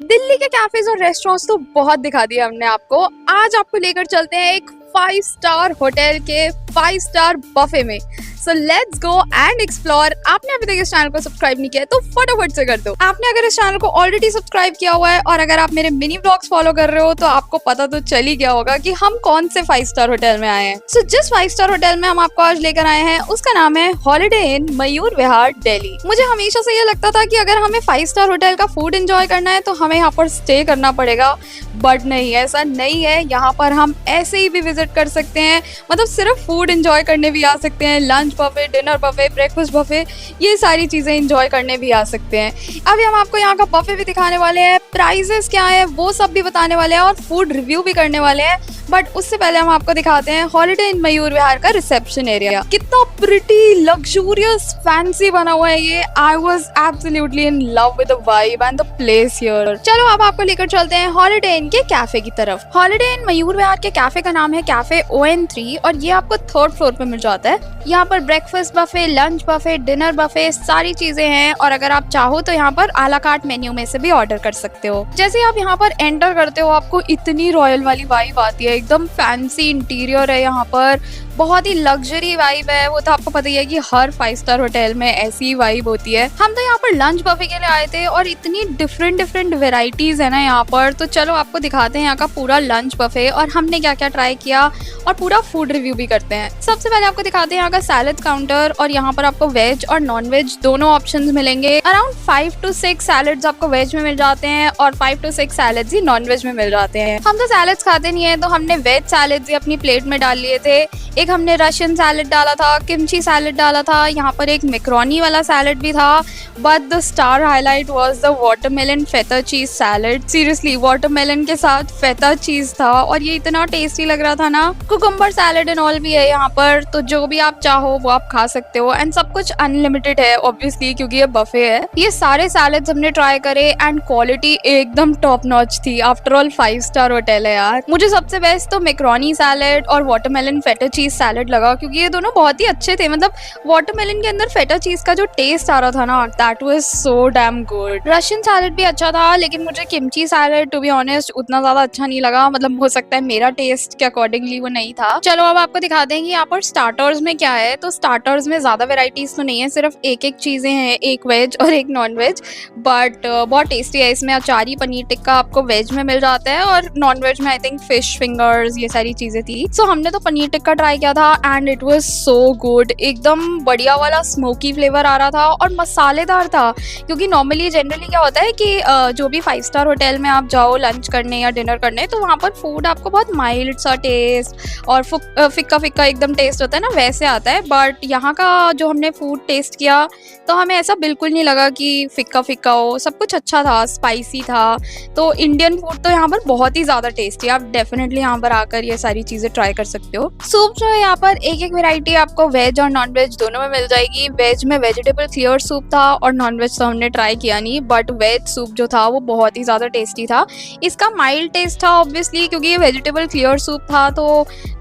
दिल्ली के कैफेज और रेस्टोरेंट्स तो बहुत दिखा दिया हमने आपको। आज आपको लेकर चलते हैं एक 5 स्टार होटल के 5 स्टार बफे में। So let's go and explore. आपने अभी तक इस चैनल को सब्सक्राइब नहीं किया है तो फटाफट से कर दो। आपने अगर इस चैनल को ऑलरेडी सब्सक्राइब किया हुआ है और अगर आप मेरे मिनी व्लॉग्स फॉलो कर रहे हो तो आपको पता तो चल ही गया होगा कि हम कौन से 5 स्टार होटल में आए हैं। सो जिस 5 स्टार होटल में हम आपको आज लेकर आए हैं उसका नाम है हॉलिडे इन मयूर विहार दिल्ली। मुझे हमेशा से ये लगता था कि अगर हमें 5 स्टार होटल का फूड एंजॉय करना है तो हमें यहाँ पर स्टे करना पड़ेगा, बट नहीं, ऐसा नहीं है। यहाँ पर हम ऐसे ही भी विजिट कर सकते हैं, मतलब सिर्फ फूड एंजॉय करने भी आ सकते हैं। Lunch buffet, dinner buffet, breakfast buffet, ये सारी चीजें एंजॉय करने भी आ सकते हैं। अभी हम आपको यहाँ का बफे भी दिखाने वाले हैं, प्राइजेस क्या है वो सब भी बताने वाले हैं और फूड रिव्यू भी करने वाले हैं। बट उससे पहले हम आपको दिखाते हैं हॉलिडे इन मयूर विहार का रिसेप्शन एरिया। कितना प्रिटी, लग्जूरियस, फैंसी बना हुआ है ये। I was absolutely in love with the vibe and the place here. चलो अब आपको लेकर चलते हैं हॉलिडे इन के कैफे की तरफ। हॉलिडे इन मयूर विहार के कैफे का नाम है कैफे ON3 और ये आपको 3rd फ्लोर पे मिल जाता है। यहाँ पर breakfast buffet, lunch buffet, dinner buffet, सारी चीजें हैं और अगर आप चाहो तो यहाँ पर आला कार्ट मेन्यू में से भी ऑर्डर कर सकते हो। जैसे आप यहाँ पर एंटर करते हो आपको इतनी रॉयल वाली वाइब आती है, एकदम फैंसी इंटीरियर है यहाँ पर, बहुत ही लग्जरी वाइब है। वो तो आपको पता ही है कि हर 5 स्टार होटल में ऐसी वाइब होती है। हम तो यहाँ पर लंच बफे के लिए आए थे और इतनी डिफरेंट वेराइटीज है ना यहाँ पर, तो चलो आपको दिखाते हैं यहाँ का पूरा लंच बफे और हमने क्या क्या ट्राई किया और पूरा फूड रिव्यू भी करते हैं। सबसे पहले आपको दिखाते हैं यहाँ का सैलेड काउंटर और यहाँ पर आपको वेज और नॉन वेज दोनों ऑप्शंस मिलेंगे। अराउंड 5 to 6 सैलेड्स आपको वेज में मिल जाते हैं और 5 to 6 सैलेड्स ही नॉन वेज में मिल जाते हैं। हम तो सैलेड्स खाते नहीं है तो हमने वेज सैलेड्स ही अपनी प्लेट में डाल लिए थे। एक हमने रशियन सैलेड डाला था, किमची सैलेड डाला था, यहाँ पर एक मैक्रोनी वाला सैलेड भी था। But the star highlight was the watermelon feta cheese salad. Seriously watermelon के साथ फेटा चीज था और ये इतना टेस्टी लग रहा था ना। कुकुम्बर सैलेड एंड ऑल भी है यहाँ पर, तो जो भी आप चाहो वो आप खा सकते हो एंड सब कुछ अनलिमिटेड है ऑब्वियसली क्योंकि ये बफे है। ये सारे सैलेड्स हमने ट्राई करे एंड क्वालिटी एकदम टॉप नॉच थी। आफ्टर ऑल 5 स्टार होटल है यार। मुझे सबसे बेस्ट तो मैक्रोनी सैलेड और वाटरमेलन फेटा चीज सैलेड लगा क्योंकि ये दोनों बहुत ही अच्छे थे। मतलब वाटरमेलन के अंदर फेटा चीज का जो टेस्ट आ रहा था ना, that was so damn good. Russian salad भी अच्छा था लेकिन मुझे kimchi salad to be honest उतना ज्यादा अच्छा नहीं लगा। मतलब हो सकता है मेरा टेस्ट के अकॉर्डिंगली वो नहीं था। चलो अब आपको दिखा देंगे यहाँ पर स्टार्टर्स में क्या है। तो स्टार्टर्स में ज्यादा वेराइटीज तो नहीं है, सिर्फ एक चीजें हैं, एक वेज और एक नॉन वेज, बट बहुत टेस्टी है। इसमें अचारी पनीर टिक्का आपको वेज में मिल जाता है और नॉन वेज में आई थिंक फिश फिंगर्स, ये सारी चीजें थी। सो हमने तो पनीर टिक्का ट्राई किया था and it was so good. एकदम बढ़िया वाला स्मोकी फ्लेवर आ रहा था और मसालेदार था क्योंकि नॉर्मली जनरली क्या होता है कि जो भी 5 स्टार होटल में आप जाओ लंच करने या डिनर करने तो वहाँ पर फूड आपको बहुत माइल्ड सा टेस्ट और फिक्का फिक्का एकदम टेस्ट होता है ना, वैसे आता है। बट यहाँ का जो हमने फूड टेस्ट किया तो हमें ऐसा बिल्कुल नहीं लगा कि फिक्का फिक्का हो, सब कुछ अच्छा था, स्पाइसी था। तो इंडियन फूड तो यहाँ पर बहुत ही ज्यादा टेस्टी है। आप डेफिनेटली यहाँ पर आकर ये सारी चीजें ट्राई कर सकते हो। सूप जो है यहाँ पर एक वेराइटी आपको वेज और नॉन वेज दोनों में मिल जाएगी। वेज में वेजिटेबल क्लियर सूप था और नॉन वेज तो हमने ट्राई किया नहीं, बट वेज सूप जो था वो बहुत ही ज्यादा टेस्टी था। इसका माइल्ड टेस्ट था ऑब्वियसली क्योंकि ये वेजिटेबल क्लियर सूप था तो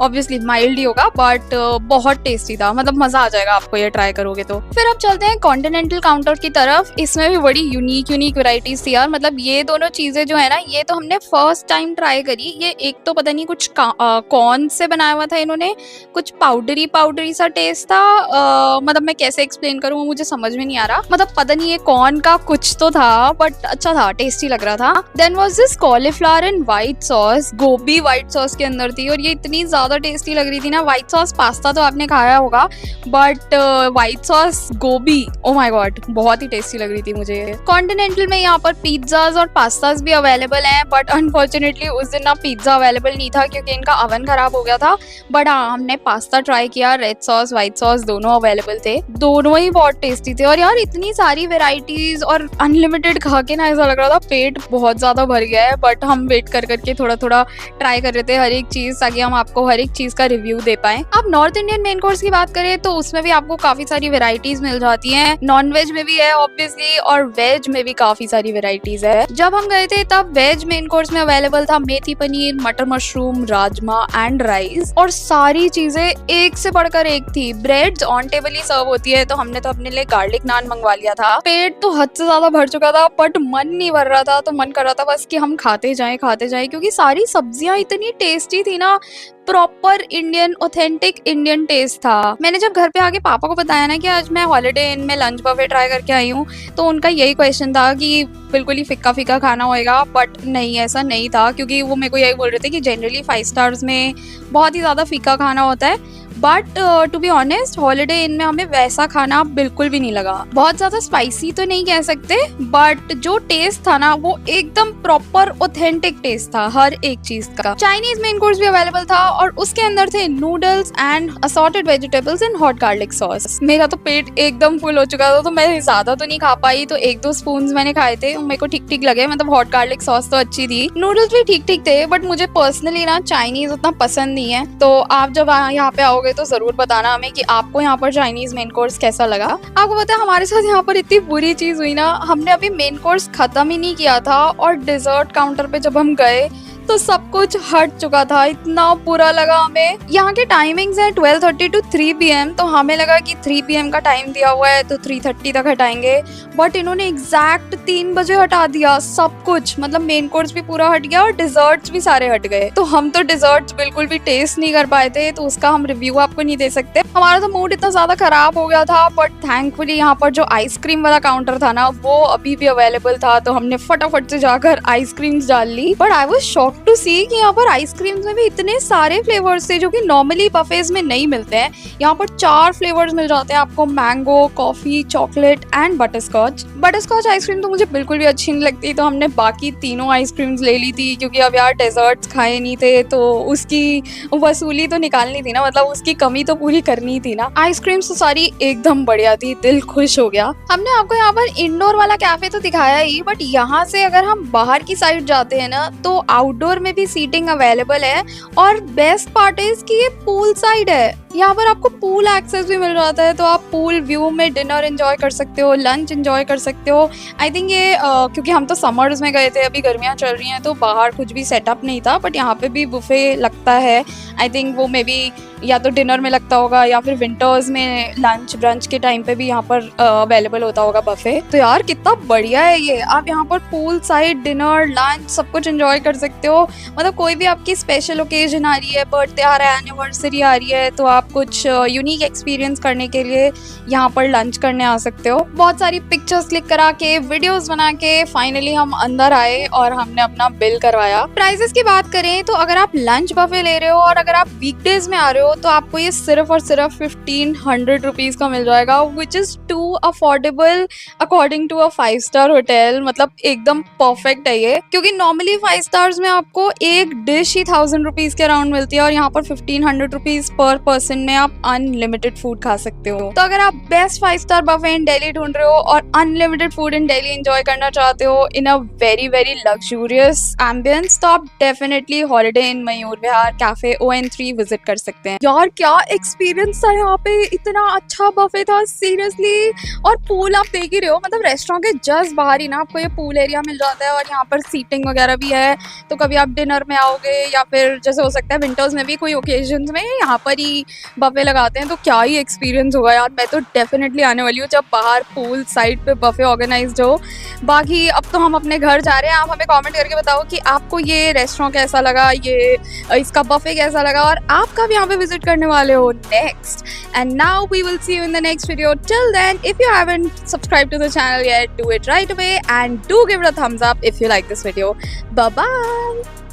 ऑब्वियसली माइल्ड ही होगा, बट बहुत टेस्टी था। मतलब मजा आ जाएगा आपको ये ट्राई करोगे तो। फिर अब चलते हैं कॉन्टिनेंटल काउंटर की तरफ। इसमें भी बड़ी यूनिक वेराइटीज थी यार। मतलब ये दोनों चीजें जो है ना, ये तो हमने फर्स्ट टाइम ट्राई करी। ये एक तो पता नहीं कुछ कॉर्न से बनाया हुआ था इन्होंने, कुछ पाउडरी सा टेस्ट था। मतलब मैं कैसे एक्सप्लेन करूँ, मुझे समझ में नहीं आ रहा। मतलब पता नहीं ये कॉर्न का कुछ तो था बट अच्छा था, टेस्टी लग रहा था। Then was this cauliflower and white sauce. गोभी व्हाइट सॉस के अंदर थी और ये इतनी ज्यादा टेस्टी लग रही थी ना। व्हाइट सॉस पास्ता तो आपने खाया होगा बट व्हाइट सॉस गोभी, ओ माय गॉड, बहुत ही टेस्टी लग रही थी मुझे। कॉन्टिनेंटल में यहाँ पर पिज्जाज और पास्ताज भी अवेलेबल हैं बट अनफॉर्चुनेटली उस दिन ना पिज्जा अवेलेबल नहीं था क्योंकि इनका ओवन खराब हो गया था। बट हाँ, हमने पास्ता ट्राई किया, रेड सॉस व्हाइट सॉस दोनों अवेलेबल थे, दोनों ही बहुत टेस्टी थे। और यार इतनी सारी वेराइटीज और अनलिमिटेड खा के ना ऐसा लग रहा था पेट बहुत ज्यादा भर गया है। बट हम वेट कर करके थोड़ा ट्राई कर रहे थे हर एक चीज ताकि हम आपको हर एक चीज का रिव्यू दे पाए। अब नॉर्थ इंडियन मेन कोर्स की बात करें तो उसमें भी आपको काफी सारी वेराइटीज मिल जाती हैं। नॉन वेज में भी है ऑब्वियसली और वेज में भी काफी सारी वेराइटीज है। जब हम गए थे तब वेज मेन कोर्स में अवेलेबल था मेथी पनीर, मटर मशरूम, राजमा एंड राइस और सारी चीजें एक से बढ़कर एक थी। ब्रेड्स ऑन टेबल ही सर्व होती है, तो हमने तो अपने लिए गार्लिक नान मंगवा लिया था। पेट तो हद से ज्यादा भर चुका था, बट मन नहीं भर रहा था, तो मन कर रहा था बस कि हम खाते जाएं क्योंकि सारी सब्जियां इतनी टेस्टी थी ना, proper Indian, authentic Indian taste था। मैंने जब घर पे आके पापा को बताया ना कि आज मैं हॉलिडे इन में लंच बफे ट्राई करके आई हूँ, तो उनका यही क्वेश्चन था कि बिल्कुल ही फीका फीका खाना होएगा, बट नहीं, ऐसा नहीं था, क्योंकि वो मेरे को यही बोल रहे थे कि जनरली 5 स्टार्स में बहुत ही ज़्यादा फीका खाना होता है, but to be honest Holiday Inn में हमें वैसा खाना बिल्कुल भी नहीं लगा। बहुत ज़्यादा स्पाइसी तो नहीं कह सकते, बट जो टेस्ट था ना वो एकदम प्रॉपर ऑथेंटिक टेस्ट था हर एक चीज का। चाइनीज मेन कोर्स भी अवेलेबल था और उसके अंदर थे noodles and assorted vegetables and hot garlic sauce. मेरा तो पेट एकदम फुल हो चुका था, तो मैं ज्यादा तो नहीं खा पाई, तो 1-2 स्पून मैंने खाए थे, मेरे को ठीक ठीक लगे। मतलब हॉट गार्लिक सॉस तो अच्छी थी, नूडल्स भी ठीक ठीक थे, बट मुझे पर्सनली ना चाइनीज उतना पसंद नहीं है। तो आप जब यहाँ पे आओगे तो जरूर बताना हमें कि आपको यहाँ पर चाइनीज मेन कोर्स कैसा लगा। आपको पता है हमारे साथ यहाँ पर इतनी बुरी चीज हुई ना, हमने अभी मेन कोर्स खत्म ही नहीं किया था और डिजर्ट काउंटर पे जब हम गए तो सब कुछ हट चुका था। इतना बुरा लगा हमें। यहाँ के टाइमिंग्स है 12:30 to 3 PM, तो हमें लगा कि 3 PM का टाइम दिया हुआ है तो 3:30 तक हटाएंगे, बट इन्होंने एग्जैक्ट 3 बजे हटा दिया सब कुछ। मतलब मेन कोर्स भी पूरा हट गया और डिजर्ट्स भी सारे हट गए, तो हम तो डिजर्ट्स बिल्कुल भी टेस्ट नहीं कर पाए थे, तो उसका हम रिव्यू आपको नहीं दे सकते। हमारा तो मूड इतना ज्यादा खराब हो गया था, बट थैंकफुली यहाँ पर जो आइसक्रीम वाला काउंटर था ना वो अभी भी अवेलेबल था, तो हमने फटाफट से जाकर आइसक्रीम्स डाल ली। But I was shocked to see कि यहाँ पर आइसक्रीम्स में भी इतने सारे फ्लेवर्स थे जो कि नॉर्मली बफेज में नहीं मिलते हैं। यहाँ पर 4 फ्लेवर्स मिल जाते हैं आपको, mango, coffee, chocolate and butterscotch. Butterscotch ice cream तो मुझे बिल्कुल भी अच्छी नहीं लगती, तो हमने बाकी तीनों आइसक्रीम्स ले ली थी, क्योंकि अब यार डेजर्ट्स खाए नहीं थे तो उसकी वसूली तो निकालनी थी ना, मतलब उसकी कमी तो पूरी करनी थी ना। आइसक्रीम्स तो सारी एकदम बढ़िया थी, दिल खुश हो गया। हमने आपको यहाँ पर इंडोर वाला कैफे तो दिखाया ही, बट यहाँ से अगर हम बाहर की साइड जाते हैं ना तो आउटडोर में भी सीटिंग अवेलेबल है, और बेस्ट पार्ट इज कि ये पूल साइड है। यहाँ पर आपको पूल एक्सेस भी मिल जाता है, तो आप पूल व्यू में डिनर एंजॉय कर सकते हो, लंच एंजॉय कर सकते हो। आई थिंक ये क्योंकि हम तो समर्स में गए थे, अभी गर्मियाँ चल रही हैं तो बाहर कुछ भी सेटअप नहीं था, बट यहाँ पे भी बुफे लगता है। आई थिंक वो मे बी या तो डिनर में लगता होगा या फिर विंटर्स में लंच ब्रंच के टाइम पे भी यहाँ पर अवेलेबल होता होगा बफे। तो यार कितना बढ़िया है ये, आप यहाँ पर पूल साइड डिनर लंच सब कुछ एंजॉय कर सकते हो। मतलब कोई भी आपकी स्पेशल ओकेजन आ रही है, बर्थडे आ रहा है, एनिवर्सरी आ रही है, तो आप कुछ यूनिक एक्सपीरियंस करने के लिए यहाँ पर लंच करने आ सकते हो। बहुत सारी पिक्चर्स क्लिक करा के, वीडियोस बना के फाइनली हम अंदर आए और हमने अपना बिल करवाया। प्राइसेस की बात करें तो अगर आप लंच बफे ले रहे हो और अगर आप वीकडेज में आ रहे हो तो आपको ये सिर्फ और सिर्फ 1500 रुपीज का मिल जाएगा, which is too affordable according to a 5 star hotel. मतलब एकदम परफेक्ट है ये, क्योंकि नॉर्मली 5 स्टार्स में आपको एक डिश ही 1000 रुपीज के अराउंड मिलती है, और यहाँ पर 1500 रुपीज पर पर्सन में आप अनलिमिटेड फूड खा सकते हो। तो अगर आप best 5 star buffet in Delhi ढूंढ रहे हो और unlimited food in Delhi enjoy करना चाहते हो in a very very luxurious ambience, तो आप definitely Holiday Inn Mayur Vihar cafe ON3 visit कर सकते हैं। यार क्या एक्सपीरियंस था यहाँ पे, इतना अच्छा बफे था सीरियसली। और पूल आप देख ही रहे हो, मतलब रेस्टोरेंट के जस्ट बाहर ही ना आपको ये पूल एरिया मिल जाता है, और यहाँ पर सीटिंग वगैरह भी है। तो कभी आप डिनर में आओगे या फिर जैसे हो सकता है विंटर्स में भी कोई ओकेजन में यहाँ पर ही बफे लगाते हैं, तो क्या ही एक्सपीरियंस होगा यार। मैं तो डेफिनेटली आने वाली हूँ जब बाहर पूल साइड पे बफे ऑर्गेनाइज्ड हो। बाकी अब तो हम अपने घर जा रहे हैं, आप हमें कमेंट करके बताओ कि आपको ये रेस्टोरेंट कैसा लगा, ये इसका बफे कैसा लगा, और आप कब यहाँ पे विजिट करने वाले हो next. And now we will see you in the next video. Till then if you haven't subscribed to the channel yet, do it right away and do give it a thumbs up if you like this video. Bye bye.